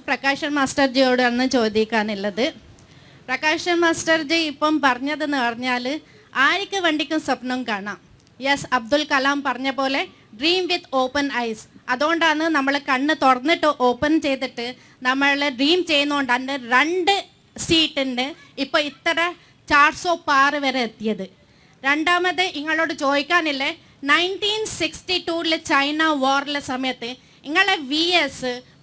പ്രകാശൻ മാസ്റ്റർജിയോടാണ് ചോദിക്കാനുള്ളത്. പ്രകാശൻ മാസ്റ്റർജി ഇപ്പം പറഞ്ഞതെന്ന് പറഞ്ഞാൽ ആർക്ക് വേണ്ടിക്കും സ്വപ്നം കാണാം. യെസ്, അബ്ദുൽ കലാം പറഞ്ഞ പോലെ ഡ്രീം വിത്ത് ഓപ്പൺ ഐസ്. അതുകൊണ്ടാണ് നമ്മൾ കണ്ണ് തുറന്നിട്ട് ഓപ്പൺ ചെയ്തിട്ട് നമ്മൾ ഡ്രീം ചെയ്യുന്നതുകൊണ്ട് അതിൻ്റെ 2 സീറ്റുണ്ട് ഇപ്പോൾ ഇത്ര 400 പാർ വരെ എത്തിയത്. രണ്ടാമത് നിങ്ങളോട് ചോദിക്കാനില്ലേ, 1962 ചൈന വാറിലെ സമയത്ത് നിങ്ങളെ VS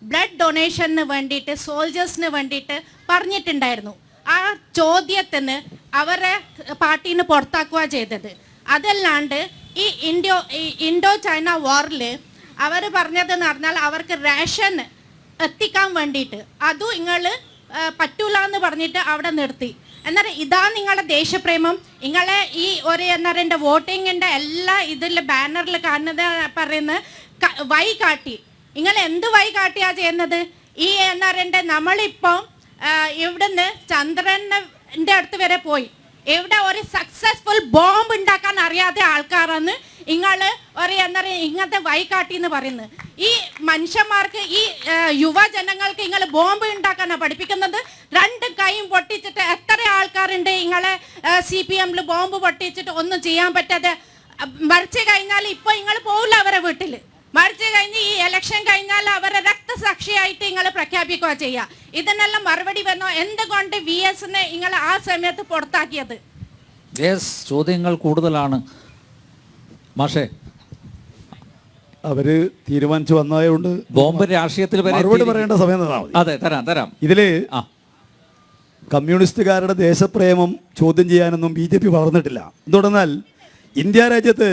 ബ്ലഡ് ഡൊണേഷന് വേണ്ടിയിട്ട് സോൾജേഴ്സിന് വേണ്ടിയിട്ട് പറഞ്ഞിട്ടുണ്ടായിരുന്നു. ആ ചോദ്യത്തിന് അവരെ പാർട്ടീന് പുറത്താക്കുക ചെയ്തത്. അതല്ലാണ്ട് ഈ ഇൻഡോ ചൈന വാറിൽ അവർ പറഞ്ഞതെന്ന് പറഞ്ഞാൽ അവർക്ക് റേഷൻ എത്തിക്കാൻ വേണ്ടിയിട്ട് അതും നിങ്ങൾ പറ്റൂല എന്ന് പറഞ്ഞിട്ട് അവിടെ നിർത്തി. എന്നാൽ ഇതാണ് നിങ്ങളുടെ ദേശപ്രേമം. നിങ്ങളെ ഈ ഒരു എൻ്റെ വോട്ടിങ്ങിൻ്റെ എല്ലാ ഇതിൽ ബാനറിൽ കാണുന്നത് പറയുന്നത് വഴി കാട്ടി. നിങ്ങൾ എന്ത് വഴി കാട്ടിയാണ് ചെയ്യുന്നത്? ഈ നമ്മളിപ്പം ഇവിടുന്ന് ചന്ദ്രൻ്റെ അടുത്ത് വരെ പോയി. ഇവിടെ ഒരു സക്സസ്ഫുൾ ബോംബ് ഉണ്ടാക്കാൻ അറിയാത്ത ആൾക്കാരാണ് നിങ്ങൾ ഒരു ഇങ്ങനത്തെ വൈകാട്ടി എന്ന് പറയുന്നത്. ഈ മനുഷ്യന്മാർക്ക്, ഈ യുവജനങ്ങൾക്ക് നിങ്ങൾ ബോംബ് ഉണ്ടാക്കാനാണ് പഠിപ്പിക്കുന്നത്. 2 കൈയും പൊട്ടിച്ചിട്ട് എത്ര ആൾക്കാരുണ്ട് നിങ്ങളെ CPM ബോംബ് പൊട്ടിച്ചിട്ട് ഒന്നും ചെയ്യാൻ പറ്റാതെ മരിച്ചു കഴിഞ്ഞാൽ ഇപ്പോൾ നിങ്ങൾ പോകില്ല അവരെ വീട്ടിൽ. മരിച്ചു കഴിഞ്ഞ് ഈ ഇലക്ഷൻ കഴിഞ്ഞാൽ അവരെ രക്തസാക്ഷിയായിട്ട് നിങ്ങൾ പ്രഖ്യാപിക്കുക ചെയ്യുക. ഇതിനെല്ലാം മറുപടി വന്നോ? എന്തുകൊണ്ട് VSനെ നിങ്ങൾ ആ സമയത്ത് പുറത്താക്കിയത്? ചോദ്യങ്ങൾ കൂടുതലാണ് മാഷേ. അവര് തീരുമാനിച്ചു വന്നതുകൊണ്ട് ബോംബ് രാഷ്ട്രീയത്തിൽ മറുപടി പറയേണ്ട സമയം അതെ തരാം. ഇതില് കമ്മ്യൂണിസ്റ്റുകാരുടെ ദേശപ്രേമം ചോദ്യം ചെയ്യാനൊന്നും BJP വളർന്നിട്ടില്ല. എന്തുകൊണ്ടെന്നാൽ ഇന്ത്യ രാജ്യത്ത്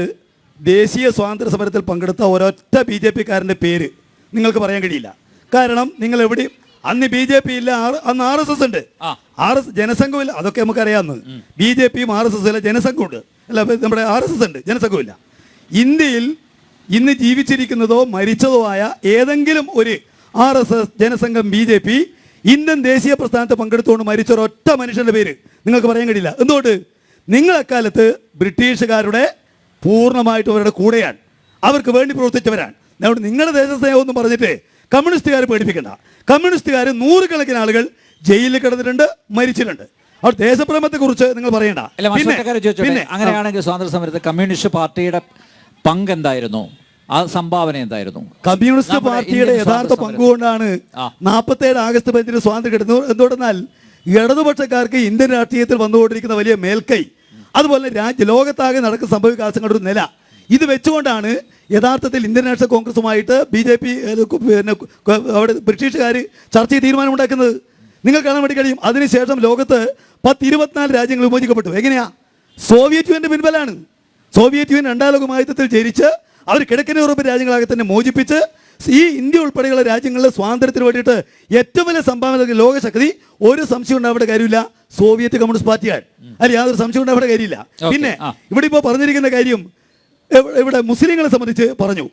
ദേശീയ സ്വാതന്ത്ര്യ സമരത്തിൽ പങ്കെടുത്ത ഒരൊറ്റ BJP-കാരൻ്റെ പേര് നിങ്ങൾക്ക് പറയാൻ കഴിയില്ല. കാരണം നിങ്ങൾ എവിടെ അന്ന് BJP ഇല്ല, അന്ന് RSS ഉണ്ട്. ജനസംഘമില്ല, അതൊക്കെ നമുക്കറിയാവുന്നത്. BJPയും RSS ഇല്ല, ജനസംഘമുണ്ട്. അല്ല, നമ്മുടെ RSS ഉണ്ട്, ജനസംഘമില്ല. ഇന്ത്യയിൽ ഇന്ന് ജീവിച്ചിരിക്കുന്നതോ മരിച്ചതോ ആയ ഏതെങ്കിലും ഒരു RSS ജനസംഘം BJP ഇന്ത്യൻ ദേശീയ പ്രസ്ഥാനത്ത് പങ്കെടുത്തുകൊണ്ട് മരിച്ച ഒരൊറ്റ മനുഷ്യൻ്റെ പേര് നിങ്ങൾക്ക് പറയാൻ കഴിയില്ല. എന്തുകൊണ്ട്? നിങ്ങൾ അക്കാലത്ത് ബ്രിട്ടീഷുകാരുടെ പൂർണ്ണമായിട്ടും അവരുടെ കൂടെയാണ്, അവർക്ക് വേണ്ടി പ്രവർത്തിച്ചവരാണ്. അതുകൊണ്ട് നിങ്ങളുടെ ദേശസ്നേഹം ഒന്നും പറഞ്ഞിട്ട് കമ്മ്യൂണിസ്റ്റുകാരെ പേടിപ്പിക്കണ്ട. കമ്മ്യൂണിസ്റ്റുകാർ 100 കണക്കിന് ആളുകൾ ജയിലിൽ കിടന്നിട്ടുണ്ട്, മരിച്ചിട്ടുണ്ട്. അവർ ദേശപ്രേമത്തെ കുറിച്ച് നിങ്ങൾ പറയണ്ട. പിന്നെ അങ്ങനെയാണെങ്കിൽ സ്വാതന്ത്ര്യ സമരത്തിൽ കമ്മ്യൂണിസ്റ്റ് പാർട്ടിയുടെ പങ്ക് എന്തായിരുന്നു? ആ സംഭാവന എന്തായിരുന്നു? കമ്മ്യൂണിസ്റ്റ് പാർട്ടിയുടെ യഥാർത്ഥ പങ്കുകൊണ്ടാണ് 47 ആഗസ്റ്റ് 15 സ്വാതന്ത്ര്യം കിട്ടുന്നത്. എന്തുകൊണ്ടെന്നാൽ ഇടതുപക്ഷക്കാർക്ക് ഇന്ത്യൻ രാഷ്ട്രീയത്തിൽ വന്നുകൊണ്ടിരിക്കുന്ന വലിയ മേൽക്കൈ, അതുപോലെ ലോകത്താകെ നടക്കുന്ന സംഭവവികാസങ്ങളുടെ ഒരു നില, ഇത് വെച്ചുകൊണ്ടാണ് യഥാർത്ഥത്തിൽ ഇന്ത്യൻ നാഷണൽ കോൺഗ്രസുമായിട്ട് BJP പിന്നെ അവിടെ ബ്രിട്ടീഷുകാർ ചർച്ച ചെയ്ത് തീരുമാനമുണ്ടാക്കുന്നത്. നിങ്ങൾക്ക് കാണാൻ വേണ്ടി കഴിയും. അതിനുശേഷം ലോകത്ത് 10-24 രാജ്യങ്ങൾ വിമോചിക്കപ്പെട്ടു. എങ്ങനെയാ? സോവിയറ്റ് യൂണിയൻ്റെ പിൻബലാണ്. സോവിയറ്റ് യൂണിയൻ 2ാം ലോക മഹായുദ്ധത്തിൽ ജയിച്ച് അവർ കിഴക്കൻ യൂറോപ്യൻ രാജ്യങ്ങളാകെ തന്നെ മോചിപ്പിച്ച് ഈ ഇന്ത്യ ഉൾപ്പെടെയുള്ള രാജ്യങ്ങളിലെ സ്വാതന്ത്ര്യത്തിന് വേണ്ടിയിട്ട് ഏറ്റവും വലിയ സംഭാവന നൽകിയ ലോകശക്തി, ഒരു സംശയം ഉണ്ടാവേണ്ട കാര്യമില്ല, സോവിയറ്റ് കമ്മ്യൂണിസ്റ്റ് പാർട്ടിയാണ്. അതിൽ യാതൊരു സംശയം ഉണ്ടാവേണ്ട കാര്യമില്ല. പിന്നെ ഇവിടെ ഇപ്പോൾ പറഞ്ഞിരിക്കുന്ന കാര്യം, ഇവിടെ മുസ്ലിങ്ങളെ സംബന്ധിച്ച് പറഞ്ഞു.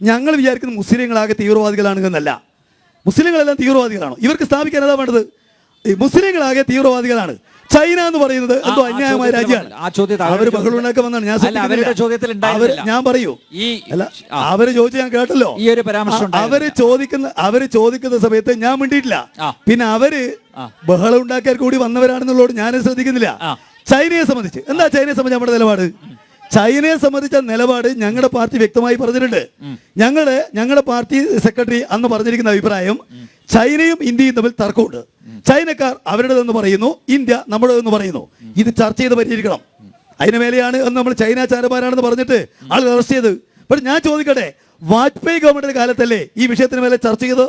ഞങ്ങൾ വിചാരിക്കുന്ന മുസ്ലിങ്ങളാകെ തീവ്രവാദികളാണ് എന്നല്ല. മുസ്ലിങ്ങളെല്ലാം തീവ്രവാദികളാണോ? ഇവർക്ക് സ്ഥാപിക്കാൻ ഏതാ വേണ്ടത്? മുസ്ലിങ്ങളാകെ തീവ്രവാദികളാണ്. ചൈന എന്ന് പറയുന്നത് എന്തോ അന്യായമായ രാജ്യമാണ്. അവര് ബഹളുണ്ടാക്കി വന്നാണ്. ഞാൻ പറയൂ, അവര് ചോദിച്ചു, ഞാൻ കേട്ടല്ലോ. അവര് ചോദിക്കുന്ന സമയത്ത് ഞാൻ മിണ്ടിയിട്ടില്ല. പിന്നെ അവര് ബഹളം ഉണ്ടാക്കിയാൽ കൂടി വന്നവരാണെന്നുള്ളത് ഞാൻ ശ്രദ്ധിക്കുന്നില്ല. ചൈനയെ സംബന്ധിച്ച് എന്താ? ചൈനയെ സംബന്ധിച്ച് നമ്മുടെ നിലപാട്, ചൈനയെ സംബന്ധിച്ച നിലപാട് ഞങ്ങളുടെ പാർട്ടി വ്യക്തമായി പറഞ്ഞിട്ടുണ്ട്. ഞങ്ങളുടെ പാർട്ടി സെക്രട്ടറി അന്ന് പറഞ്ഞിരിക്കുന്ന അഭിപ്രായം, ചൈനയും ഇന്ത്യയും തമ്മിൽ തർക്കമുണ്ട്. ചൈനക്കാർ അവരുടേതെന്ന് പറയുന്നു, ഇന്ത്യ നമ്മുടേതെന്ന് പറയുന്നു. ഇത് ചർച്ച ചെയ്ത് പരിഹരിക്കണം. അതിന് മേലെയാണ് എന്ന് നമ്മൾ ചൈന ചാരന്മാരാണെന്ന് പറഞ്ഞിട്ട് ആളുകൾ അറസ്റ്റ് ചെയ്ത്. പക്ഷെ ഞാൻ ചോദിക്കട്ടെ, വാജ്പേയി ഗവൺമെന്റിന്റെ കാലത്തല്ലേ ഈ വിഷയത്തിന് മേലെ ചർച്ച ചെയ്ത്?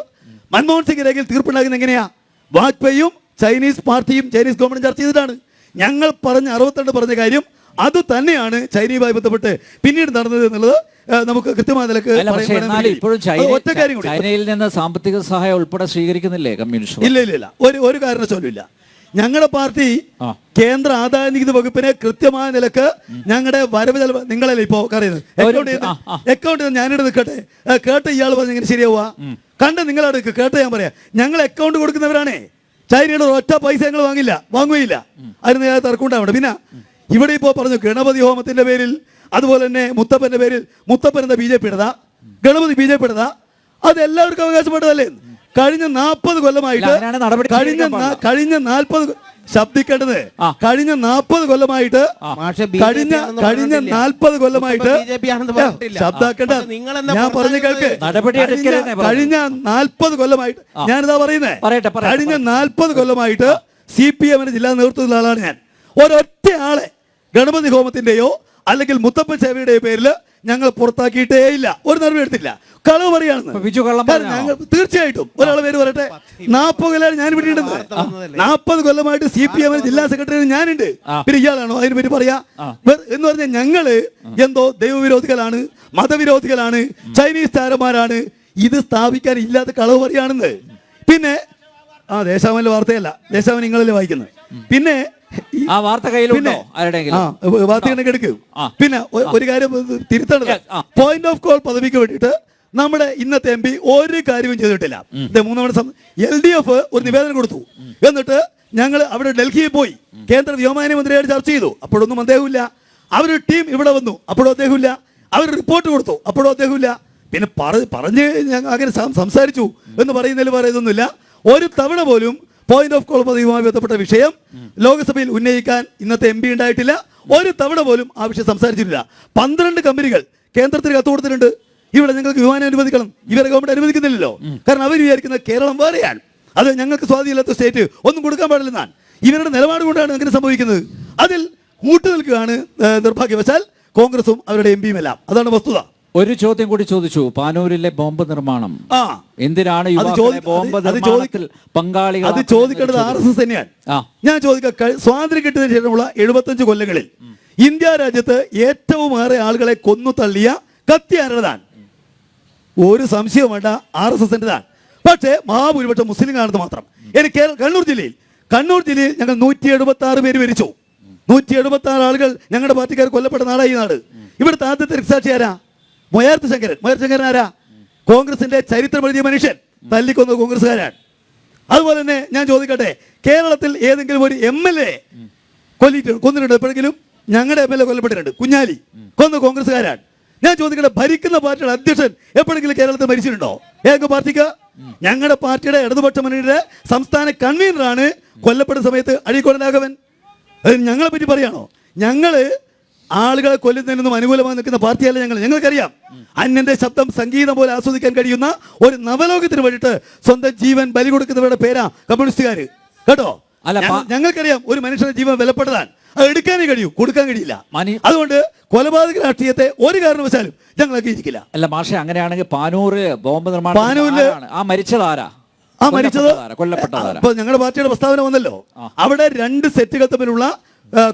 മൻമോഹൻ സിംഗ് രേഖയിൽ തീർപ്പുണ്ടാകുന്നത് എങ്ങനെയാ? വാജ്പേയിയും ചൈനീസ് പാർട്ടിയും ചൈനീസ് ഗവൺമെന്റ് ചർച്ച ചെയ്തിട്ടാണ്. ഞങ്ങൾ 62 പറഞ്ഞ കാര്യം അത് തന്നെയാണ് ചൈനയുമായി ബന്ധപ്പെട്ട് പിന്നീട് നടന്നത് എന്നുള്ളത് നമുക്ക് കൃത്യമായ നിലക്ക് ചൈനയിൽ നിന്ന് സാമ്പത്തിക സഹായം ഉൾപ്പെടെ സ്വീകരിക്കുന്നില്ലേ കമ്മ്യൂണിസ്റ്റ്? ഇല്ല, ഒരു കാരണവശാലും ഇല്ല. ഞങ്ങളുടെ പാർട്ടി കേന്ദ്ര ആദായ നികുതി വകുപ്പിനെ കൃത്യമായ നിലക്ക് ഞങ്ങളുടെ വരവ് ചെലവ്, നിങ്ങളല്ലേ ഇപ്പോ അറിയുന്നത്, അക്കൗണ്ട് ഞാനിവിടെ നിൽക്കട്ടെ, കേട്ട് ഇയാൾ പറഞ്ഞ എങ്ങനെ ശരിയാവുക? കണ്ട് നിങ്ങളവിടെ കേട്ട് ഞാൻ പറയാം, ഞങ്ങൾ അക്കൗണ്ട് കൊടുക്കുന്നവരാണേ. ചൈനയുടെ ഒറ്റ പൈസ ഞങ്ങൾ വാങ്ങുകയില്ല. അതിന് തർക്കം ഉണ്ടാവണം. പിന്നെ ഇവിടെ ഇപ്പോൾ പറഞ്ഞു ഗണപതി ഹോമത്തിന്റെ പേരിൽ, അതുപോലെ തന്നെ മുത്തപ്പന്റെ പേരിൽ, മുത്തപ്പൻ എന്താ BJP ഇടതാ? ഗണപതി BJP ഇടതാ? അത് എല്ലാവർക്കും അവകാശപ്പെട്ടതല്ലേ? കഴിഞ്ഞ 40 കൊല്ലമായിട്ട് അങ്ങനെയാണ് നടപടി സ്വീകരിക്കാൻ പാടില്ല. കഴിഞ്ഞ 40 ശബ്ദിക്കേണ്ടത് ആ. കഴിഞ്ഞ 40 കൊല്ലമായിട്ട് മാഷെ കഴിഞ്ഞ 40 കൊല്ലമായിട്ട് ശബ്ദാക്കേണ്ട ഞാൻ പറഞ്ഞു കേൾക്ക്. കഴിഞ്ഞ 40 കൊല്ലമായിട്ട് ഞാനിതാ പറയുന്നേ. പറയട്ടെ. കഴിഞ്ഞ 40 കൊല്ലമായിട്ട് CPM ജില്ലാ നേതൃത്വത്തിലുള്ള ആളാണ് ഞാൻ. ഒരൊറ്റ ആളെ ഗണപതി ഹോമത്തിന്റെയോ അല്ലെങ്കിൽ മുത്തപ്പൻ സേവയുടെയോ പേരിൽ ഞങ്ങൾ പുറത്താക്കിയിട്ടേ ഇല്ല. ഒരു നടപടി എടുത്തില്ല. കളവ് പറയാണെന്ന് ബിജു കള്ളം ഞങ്ങൾ തീർച്ചയായിട്ടും ഒരാളെ പേര് പറയട്ടെ. 40 കൊല്ലമാണ് ഞാൻ ഇവിടെ ഉണ്ടെന്ന്. 40 കൊല്ലമായിട്ട് CPM ജില്ലാ സെക്രട്ടറി ഞാനുണ്ട്. പിന്നെ ഇയാളാണോ അതിനെ പറ്റി പറയാ എന്ന് പറഞ്ഞാൽ ഞങ്ങള് എന്തോ ദൈവവിരോധികളാണ്, മതവിരോധികളാണ്, ചൈനീസ് താരന്മാരാണ്. ഇത് സ്ഥാപിക്കാൻ ഇല്ലാത്ത കളവ് പറയാണെന്ന്. പിന്നെ ദേശാമന്റെ വാർത്തയല്ല, ദേശാമൻ നിങ്ങളല്ലേ വായിക്കുന്നത്. പിന്നെ ആ വാർത്ത കയ്യിലുണ്ടോ ആരുടെയെങ്കിലും? വാർത്ത എടുക്കും. പിന്നെ ഒരു കാര്യം തിരുത്തേണ്ടത്, പോയിന്റ് ഓഫ് കോൾ പദവിക്ക് വേണ്ടിയിട്ട് നമ്മുടെ ഇന്നത്തെ MP ഒരു കാര്യവും ചെയ്തിട്ടില്ല. 3 തവണ LDF ഒരു നിവേദനം കൊടുത്തു. എന്നിട്ട് ഞങ്ങൾ അവിടെ ഡൽഹിയിൽ പോയി കേന്ദ്ര വ്യോമയാന മന്ത്രിയായിട്ട് ചർച്ച ചെയ്തു. അപ്പോഴൊന്നും അദ്ദേഹമില്ല. അവരൊരു ടീം ഇവിടെ വന്നു, അപ്പോഴും അദ്ദേഹമില്ല. അവർ റിപ്പോർട്ട് കൊടുത്തു, അപ്പോഴും അദ്ദേഹമില്ല. പിന്നെ പറഞ്ഞ് ഞങ്ങൾ അങ്ങനെ സംസാരിച്ചു എന്ന് പറയുന്നതിൽ പറയുന്നൊന്നുമില്ല. ഒരു തവണ പോലും പോയിന്റ് ഓഫ് കോൾ പദവിയുമായി ബന്ധപ്പെട്ട വിഷയം ലോക്സഭയിൽ ഉന്നയിക്കാൻ ഇന്നത്തെ MP ഉണ്ടായിട്ടില്ല. ഒരു തവണ പോലും ആ വിഷയം സംസാരിച്ചിട്ടില്ല. 12 കമ്പനികൾ കേന്ദ്രത്തിന് കത്ത് കൊടുത്തിട്ടുണ്ട്. ഇവിടെ ഞങ്ങൾക്ക് വിമാനം അനുവദിക്കണം, ഇവരെ ഗവൺമെന്റ് അനുവദിക്കുന്നില്ലല്ലോ. കാരണം അവർ വിചാരിക്കുന്നത് കേരളം വേറെയാണ്, അത് ഞങ്ങൾക്ക് സ്വാധീനമില്ലാത്ത സ്റ്റേറ്റ്, ഒന്നും കൊടുക്കാൻ പാടില്ലെന്നാണ്. ഇവരുടെ നിലപാട് കൊണ്ടാണ് അങ്ങനെ സംഭവിക്കുന്നത്. അതിൽ കൂട്ടുനിൽക്കുകയാണ് നിർഭാഗ്യവശാൽ കോൺഗ്രസും അവരുടെ MP എല്ലാം. അതാണ് വസ്തുത. ഒരു ചോദ്യം കൂടി ചോദിച്ചു. പാനൂരിലെ ബോംബ് നിർമ്മാണം എന്തിനാണ് ബോംബ് നിർമ്മാണത്തിൽ പങ്കാളികൾ? അത് ചോദിക്കേണ്ടത് RSS തന്നെയാണ്. ഞാൻ ചോദിക്കാം, സ്വാതന്ത്ര്യം കിട്ടിയതിനു ശേഷമുള്ള 75 കൊല്ലങ്ങളിൽ ഇന്ത്യ രാജ്യത്ത് ഏറ്റവും ഏറെ ആളുകളെ കൊന്നു തള്ളിയ കത്തി ആരുടേതാണ്? ഒരു സംശയവും വേണ്ട, RSSന്റേതാണ്. പക്ഷേ മഹാഭൂരിപക്ഷം മുസ്ലിം ആണെന്ന് മാത്രം. എനിക്ക് കണ്ണൂർ ജില്ലയിൽ ഞങ്ങൾ 176 പേര് മരിച്ചു. 176 ആളുകൾ ഞങ്ങളുടെ പാർട്ടിക്കാർ കൊല്ലപ്പെട്ട നാടായി നാട്. ഇവിടുത്തെ ആദ്യത്തെ രക്തസാക്ഷി ആരാ? മൊയാർത്ത് ശങ്കരൻ ആരാ? കോൺഗ്രസിന്റെ ചരിത്രം എഴുതിയ മനുഷ്യൻ, തല്ലിക്കൊന്ന കോൺഗ്രസ്സുകാരാണ്. അതുപോലെ തന്നെ ഞാൻ ചോദിക്കട്ടെ, കേരളത്തിൽ ഏതെങ്കിലും ഒരു MLA കൊന്നിട്ടുണ്ട് എപ്പോഴെങ്കിലും? ഞങ്ങളുടെ MLA കൊല്ലപ്പെട്ടിട്ടുണ്ട്. കുഞ്ഞാലി കൊന്ന കോൺഗ്രസ്സുകാരാണ്. ഞാൻ ചോദിക്കട്ടെ, ഭരിക്കുന്ന പാർട്ടിയുടെ അധ്യക്ഷൻ എപ്പോഴെങ്കിലും കേരളത്തിൽ മരിച്ചിട്ടുണ്ടോ? ഏക പാർട്ടിക്ക്? ഞങ്ങളുടെ പാർട്ടിയുടെ ഇടതുപക്ഷ മുന്നണിയുടെ സംസ്ഥാന കൺവീനറാണ് കൊല്ലപ്പെടുന്ന സമയത്ത് അഴീക്കോട് രാഘവൻ. ഞങ്ങളെ പറ്റി പറയാണോ? ഞങ്ങള് ആളുകളെ കൊല്ലുന്നതിനൊന്നും അനുകൂലമായി നിൽക്കുന്ന പാർട്ടിയല്ല ഞങ്ങൾക്കറിയാം. അന്യന്റെ ശബ്ദം സംഗീതം പോലെ ആസ്വദിക്കാൻ കഴിയുന്ന ഒരു നവലോകത്തിന് വേണ്ടിയിട്ട് സ്വന്തം ജീവൻ ബലി കൊടുക്കുന്നവരുടെ പേരാ കമ്മ്യൂണിസ്റ്റുകാര്, കേട്ടോ. ഞങ്ങൾക്കറിയാം ഒരു മനുഷ്യന്റെ ജീവൻ വിലപ്പെട്ടതാണ്. അത് എടുക്കാനേ കഴിയൂ, കൊടുക്കാൻ കഴിയില്ല. അതുകൊണ്ട് കൊലപാതക രാഷ്ട്രീയത്തെ ഒരു കാരണവശാലും ഞങ്ങൾ അംഗീകരിക്കില്ല. അല്ല മാഷെ, അങ്ങനെയാണെങ്കിൽ പാനൂര് ബോംബ് നിർമ്മാണം മരിച്ചതാരാ? കൊല്ലപ്പെട്ടതാരാ? ഇപ്പൊ ഞങ്ങളുടെ പാർട്ടിയുടെ പ്രസ്താവന വന്നല്ലോ, അവിടെ 2 സെറ്റുകൾ തമ്മിലുള്ള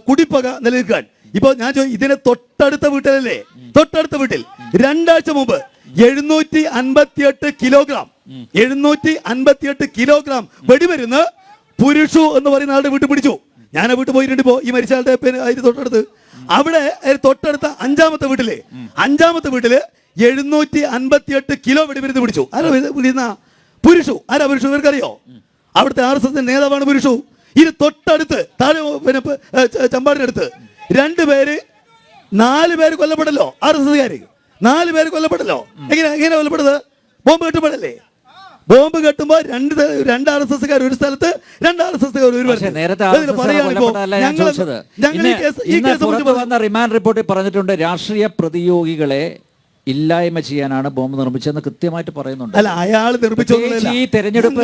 കുടിപ്പക നിലനിൽക്കാൻ. ഇപ്പൊ ഞാൻ ഇതിനെ തൊട്ടടുത്ത വീട്ടിലല്ലേ, തൊട്ടടുത്ത വീട്ടിൽ 2 ആഴ്ച മുമ്പ് 758 കിലോഗ്രാം വെടിമരുന്ന് പുരുഷു എന്ന് പറയുന്ന ആളുടെ വീട്ടിൽ പിടിച്ചു. ഞാൻ ആ വീട്ടിൽ പോയിട്ടുണ്ട്. ഇപ്പോ ഈ മരിച്ച ആളുടെ അതിന് തൊട്ടടുത്ത്, അവിടെ തൊട്ടടുത്ത 5ാമത്തെ വീട്ടില് 758 കിലോ വെടിമരുന്ന് പിടിച്ചു. ആരാ പിടിക്കുന്ന? പുരുഷു. ആരാ പുരുഷു? ഇവർക്കറിയോ? അവിടുത്തെ RSS നേതാവാണ് പുരുഷു. ഇത് തൊട്ടടുത്ത് താഴെ ചമ്പാടിനടുത്ത് 4 പേര് കൊല്ലപ്പെട്ടല്ലോ. RSSകാര് 4 പേര് കൊല്ലപ്പെട്ടല്ലോ. എങ്ങനെ കൊല്ലപ്പെട്ടത്? ബോംബ് കെട്ടുമ്പോഴല്ലേ? ബോംബ് കെട്ടുമ്പോ 2 RSSകാർ ഒരു സ്ഥലത്ത്, 2 RSSകാർ ഒരു റിമാൻഡ് റിപ്പോർട്ടിൽ പറഞ്ഞിട്ടുണ്ട് രാഷ്ട്രീയ പ്രതിയോഗികളെ ഇല്ലായ്മ ചെയ്യാനാണ് ബോംബ് നിർമ്മിച്ചതെന്ന് കൃത്യമായിട്ട് പറയുന്നുണ്ട്. അല്ല, അയാൾ നിർമ്മിച്ചൊന്നുമില്ല. ഈ തെരഞ്ഞെടുപ്പ്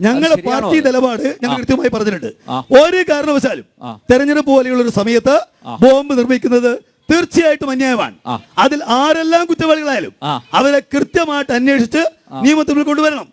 ഞങ്ങളുടെ പാർട്ടി നിലപാട് ഞങ്ങൾ കൃത്യമായി പറഞ്ഞിട്ടുണ്ട്. ഒരു കാരണവശാലും തെരഞ്ഞെടുപ്പ് പോലെയുള്ള ഒരു സമയത്ത് ബോംബ് നിർമ്മിക്കുന്നത് തീർച്ചയായിട്ടും അന്യായമാണ്. അതിൽ ആരെല്ലാം കുറ്റവാളികളായാലും അവരെ കൃത്യമായിട്ട് അന്വേഷിച്ച് നിയമത്തിൽ കൊണ്ടുവരണം.